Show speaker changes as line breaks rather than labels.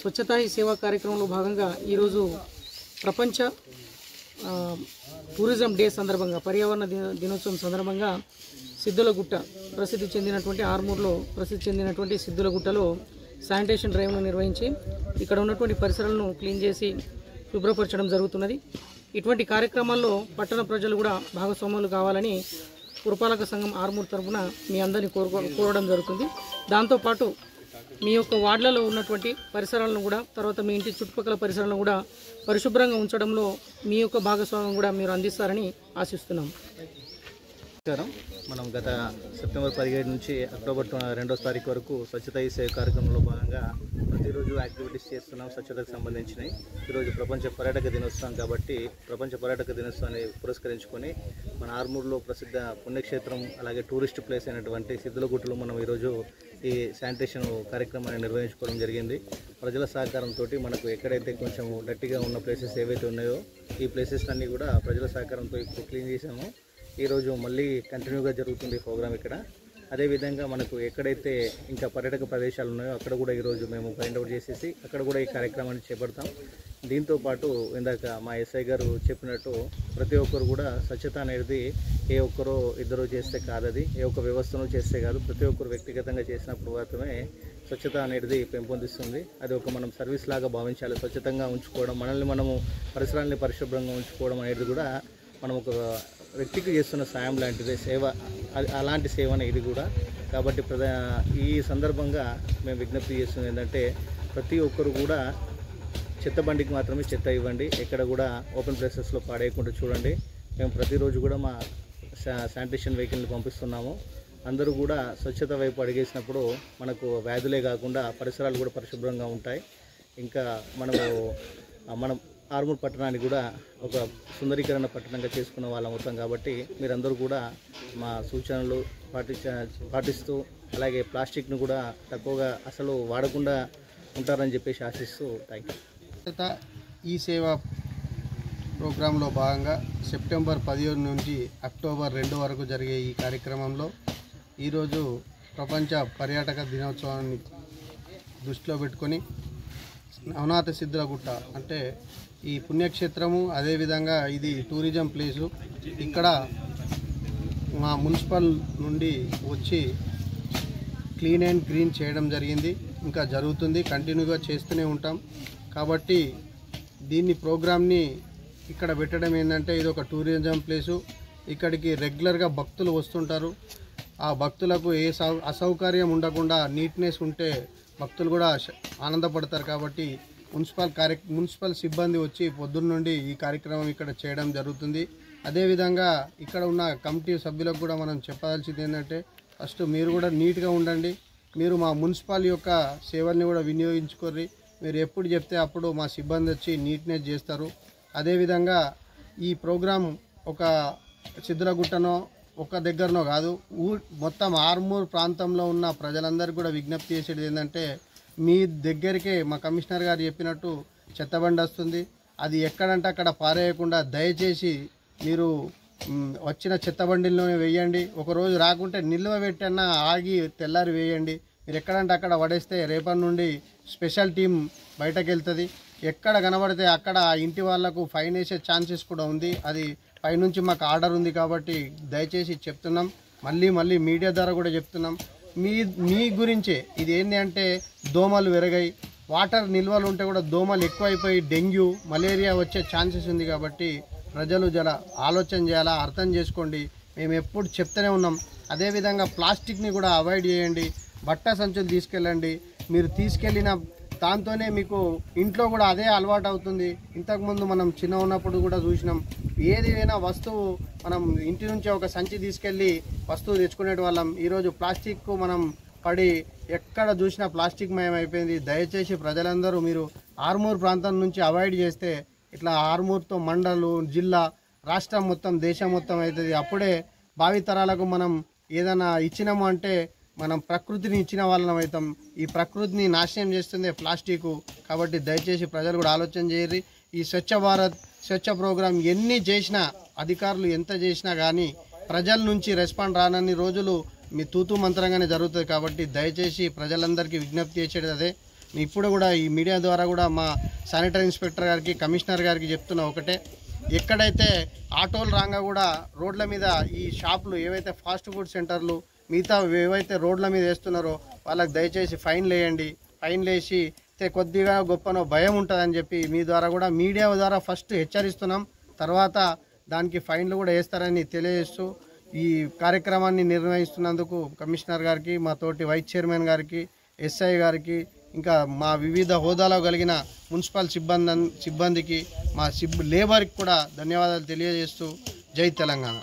స్వచ్ఛతా he సేవా కార్యక్రమంలో భాగంగా ఈరోజు ప్రపంచ టూరిజం డే సందర్భంగా పర్యావరణ దినోత్సవం సందర్భంగా సిద్ధులగుట్ట ప్రసిద్ధి చెందినటువంటి ఆర్మూర్లో ప్రసిద్ధి చెందినటువంటి సిద్ధులగుట్టలో శానిటేషన్ డ్రైవ్ను నిర్వహించి ఇక్కడ ఉన్నటువంటి పరిసరాలను క్లీన్ చేసి శుభ్రపరచడం జరుగుతున్నది. ఇటువంటి కార్యక్రమాల్లో పట్టణ ప్రజలు కూడా భాగస్వాములు కావాలని పురపాలక సంఘం ఆర్మూర్ తరఫున మీ అందరినీ కోరడం జరుగుతుంది. దాంతోపాటు మీ యొక్క వార్డులలో ఉన్నటువంటి పరిసరాలను కూడా తర్వాత మీ ఇంటి చుట్టుపక్కల పరిసరాలను కూడా పరిశుభ్రంగా ఉంచడంలో మీ యొక్క భాగస్వామ్యం కూడా మీరు అందిస్తారని ఆశిస్తున్నాం.
మనం గత సెప్టెంబర్ 17 నుంచి అక్టోబర్ 2వ తారీఖు వరకు స్వచ్ఛతా హీ సేవ కార్యక్రమంలో భాగంగా ప్రతిరోజు ప్రతిరోజు యాక్టివిటీస్ చేస్తున్నాం స్వచ్ఛతకు సంబంధించినవి. ఈరోజు ప్రపంచ పర్యాటక దినోత్సవం కాబట్టి ప్రపంచ పర్యాటక దినోత్సవాన్ని పురస్కరించుకొని మన ఆర్మూర్లో ప్రసిద్ధ పుణ్యక్షేత్రం అలాగే టూరిస్ట్ ప్లేస్ అయినటువంటి సిద్ధులగుట్టలో మనం ఈరోజు ఈ శానిటేషన్ కార్యక్రమాన్ని నిర్వహించుకోవడం జరిగింది. ప్రజల సహకారంతో మనకు ఎక్కడైతే కొంచెం డర్టీగా ఉన్న ప్లేసెస్ ఏవైతే ఉన్నాయో ఈ ప్లేసెస్ అన్నీ కూడా ప్రజల సహకారంతో ఇప్పుడు క్లీన్ చేసాము. ఈరోజు మళ్ళీ కంటిన్యూగా జరుగుతుంది ప్రోగ్రామ్ ఇక్కడ. అదేవిధంగా మనకు ఎక్కడైతే ఇంకా పర్యాటక ప్రదేశాలు ఉన్నాయో అక్కడ కూడా ఈరోజు మేము ఫైండ్ అవుట్ చేసేసి అక్కడ కూడా ఈ కార్యక్రమాన్ని చేపడతాం. దీంతోపాటు ఇందాక మా ఎస్ఐ గారు చెప్పినట్టు ప్రతి ఒక్కరు కూడా స్వచ్ఛత అనేది ఏ ఒక్కరో ఇద్దరు చేస్తే కాదది, ఏ ఒక్క వ్యవస్థను చేస్తే కాదు, ప్రతి ఒక్కరు వ్యక్తిగతంగా చేసినప్పుడు మాత్రమే స్వచ్ఛత అనేది పెంపొందిస్తుంది. అది ఒక మనం సర్వీస్ లాగా భావించాలి. స్వచ్ఛతంగా ఉంచుకోవడం, మనల్ని మనము పరిసరాలని పరిశుభ్రంగా ఉంచుకోవడం అనేది కూడా మనం ఒక వ్యక్తికి చేస్తున్న సాయం లాంటిదే, సేవ. అలాంటి సేవనే ఇది కూడా. కాబట్టి ఈ సందర్భంగా మేము విజ్ఞప్తి చేస్తుంది ఏంటంటే ప్రతి ఒక్కరు కూడా చెత్త బండికి మాత్రమే చెత్త ఇవ్వండి, ఎక్కడ కూడా ఓపెన్ ప్లేసెస్లో పాడేయకుండా చూడండి. మేము ప్రతిరోజు కూడా మా శానిటేషన్ వెహికల్ని పంపిస్తున్నాము. అందరూ కూడా స్వచ్ఛత వైపు అడిగేసినప్పుడు మనకు వ్యాధులే కాకుండా పరిసరాలు కూడా పరిశుభ్రంగా ఉంటాయి. ఇంకా మనం ఆర్మూర్ పట్టణాన్ని కూడా ఒక సుందరీకరణ పట్టణంగా చేసుకున్న వాళ్ళం అవుతాం. కాబట్టి మీరందరూ కూడా మా సూచనలు పాటిస్తూ అలాగే ప్లాస్టిక్ను కూడా తక్కువగా అసలు వాడకుండా ఉంటారని చెప్పేసి ఆశిస్తూ థ్యాంక్ యూ.
ఈ సేవా ప్రోగ్రాంలో భాగంగా సెప్టెంబర్ 17 నుంచి అక్టోబర్ 2 వరకు జరిగే ఈ కార్యక్రమంలో ఈరోజు ప్రపంచ పర్యాటక దినోత్సవాన్ని దృష్టిలో పెట్టుకొని నవనాథ సిద్ధులగుట్ట అంటే ఈ పుణ్యక్షేత్రము, అదేవిధంగా ఇది టూరిజం ప్లేసు. ఇక్కడ మా మున్సిపల్ నుండి వచ్చి క్లీన్ అండ్ గ్రీన్ చేయడం జరిగింది, ఇంకా జరుగుతుంది, కంటిన్యూగా చేస్తూనే ఉంటాం. కాబట్టి దీన్ని ప్రోగ్రామ్ని ఇక్కడ పెట్టడం ఏంటంటే ఇది ఒక టూరిజం ప్లేసు. ఇక్కడికి రెగ్యులర్గా భక్తులు వస్తుంటారు. ఆ భక్తులకు ఏ అసౌకర్యం ఉండకుండా నీట్నెస్ ఉంటే భక్తులు కూడా ఆనందపడతారు. కాబట్టి మున్సిపల్ సిబ్బంది వచ్చి పొద్దున్న నుండి ఈ కార్యక్రమం ఇక్కడ చేయడం జరుగుతుంది. అదేవిధంగా ఇక్కడ ఉన్న కమిటీ సభ్యులకు కూడా మనం చెప్పాల్సింది ఏంటంటే ఫస్ట్ మీరు కూడా నీట్గా ఉండండి. మీరు మా మున్సిపల్ యొక్క సేవల్ని కూడా వినియోగించుకోర్రి. మీరు ఎప్పుడు చెప్తే అప్పుడు మా సిబ్బంది వచ్చి నీట్నెస్ చేస్తారు. అదేవిధంగా ఈ ప్రోగ్రాం ఒక సిద్ధులగుట్టనో ఒక దగ్గరనో కాదు, మొత్తం ఆర్మూర్ ప్రాంతంలో ఉన్న ప్రజలందరికీ కూడా విజ్ఞప్తి చేసేది ఏంటంటే మీ దగ్గరికే మా కమిషనర్ గారు చెప్పినట్టు చెత్తబండి వస్తుంది. అది ఎక్కడంటే అక్కడ పారేయకుండా దయచేసి మీరు వచ్చిన చెత్తబండిల్లోనే వేయండి. ఒకరోజు రాకుంటే నిల్వ పెట్టన్నా ఆగి తెల్లారి వేయండి. మీరు ఎక్కడంటే అక్కడ పడేస్తే రేపటి నుండి స్పెషల్ టీం బయటకు వెళ్తుంది. ఎక్కడ కనబడితే అక్కడ ఇంటి వాళ్లకు ఫైన్ వేసే ఛాన్సెస్ కూడా ఉంది. అది పైనుంచి మాకు ఆర్డర్ ఉంది. కాబట్టి దయచేసి చెప్తున్నాం, మళ్ళీ మీడియా ద్వారా కూడా చెప్తున్నాం, మీ గురించే ఇది ఏంటి అంటే దోమలు పెరిగాయి, వాటర్ నిల్వలు ఉంటే కూడా దోమలు ఎక్కువైపోయి డెంగ్యూ మలేరియా వచ్చే ఛాన్సెస్ ఉంది. కాబట్టి ప్రజలు జర ఆలోచన చేయాలా, అర్థం చేసుకోండి. మేము ఎప్పుడు చెప్తూనే ఉన్నాం. అదేవిధంగా ప్లాస్టిక్ని కూడా అవాయిడ్ చేయండి. బట్ట సంచులు తీసుకెళ్ళండి. మీరు తీసుకెళ్ళిన దాంతోనే మీకు ఇంట్లో కూడా అదే అలవాటు అవుతుంది. ఇంతకుముందు మనం చిన్న ఉన్నప్పుడు కూడా చూసినాం, ఏదైనా వస్తువు మనం ఇంటి నుంచి ఒక సంచి తీసుకెళ్ళి వస్తువు తెచ్చుకునే వాళ్ళం. ఈరోజు ప్లాస్టిక్ మనం పడి ఎక్కడ చూసినా ప్లాస్టిక్ మయం అయిపోయింది. దయచేసి ప్రజలందరూ మీరు ఆర్మూర్ ప్రాంతం నుంచి అవాయిడ్ చేస్తే ఇట్లా ఆర్మూర్తో మండలు, జిల్లా, రాష్ట్రం మొత్తం, దేశం మొత్తం అవుతుంది. అప్పుడే భావితరాలకు మనం ఏదైనా ఇచ్చినాము అంటే మనం ప్రకృతిని ఇచ్చిన వాళ్ళం అవుతాం. ఈ ప్రకృతిని నాశనం చేస్తుంది ప్లాస్టిక్. కాబట్టి దయచేసి ప్రజలు కూడా ఆలోచన చేయరు. ఈ స్వచ్ఛ భారత్ స్వచ్ఛ ప్రోగ్రాం ఎన్ని చేసినా, అధికారులు ఎంత చేసినా కానీ ప్రజల నుంచి రెస్పాండ్ రానన్ని రోజులు మీ తూతూ మంత్రంగానే జరుగుతుంది. కాబట్టి దయచేసి ప్రజలందరికీ విజ్ఞప్తి చేసేది అదే. ఇప్పుడు కూడా ఈ మీడియా ద్వారా కూడా మా శానిటరీ ఇన్స్పెక్టర్ గారికి, కమిషనర్ గారికి చెప్తున్నా ఒకటే, ఎక్కడైతే ఆటోలు రాగా కూడా రోడ్ల మీద ఈ షాపులు ఏవైతే ఫాస్ట్ ఫుడ్ సెంటర్లు మిగతా ఏవైతే రోడ్ల మీద వేస్తున్నారో వాళ్ళకి దయచేసి ఫైన్లు వేయండి. ఫైన్లు వేసి కొద్దిగా గొప్పనో భయం ఉంటుందని చెప్పి మీ ద్వారా కూడా మీడియా ద్వారా ఫస్ట్ హెచ్చరిస్తున్నాం. తర్వాత దానికి ఫైన్లు కూడా వేస్తారని తెలియజేస్తూ ఈ కార్యక్రమాన్ని నిర్వహిస్తున్నందుకు కమిషనర్ గారికి, మా తోటి వైస్ చైర్మన్ గారికి, ఎస్ఐ గారికి, ఇంకా మా వివిధ హోదాలో కలిగిన మున్సిపల్ సిబ్బందికి, మా లేబర్కి కూడా ధన్యవాదాలు తెలియజేస్తూ జై తెలంగాణ.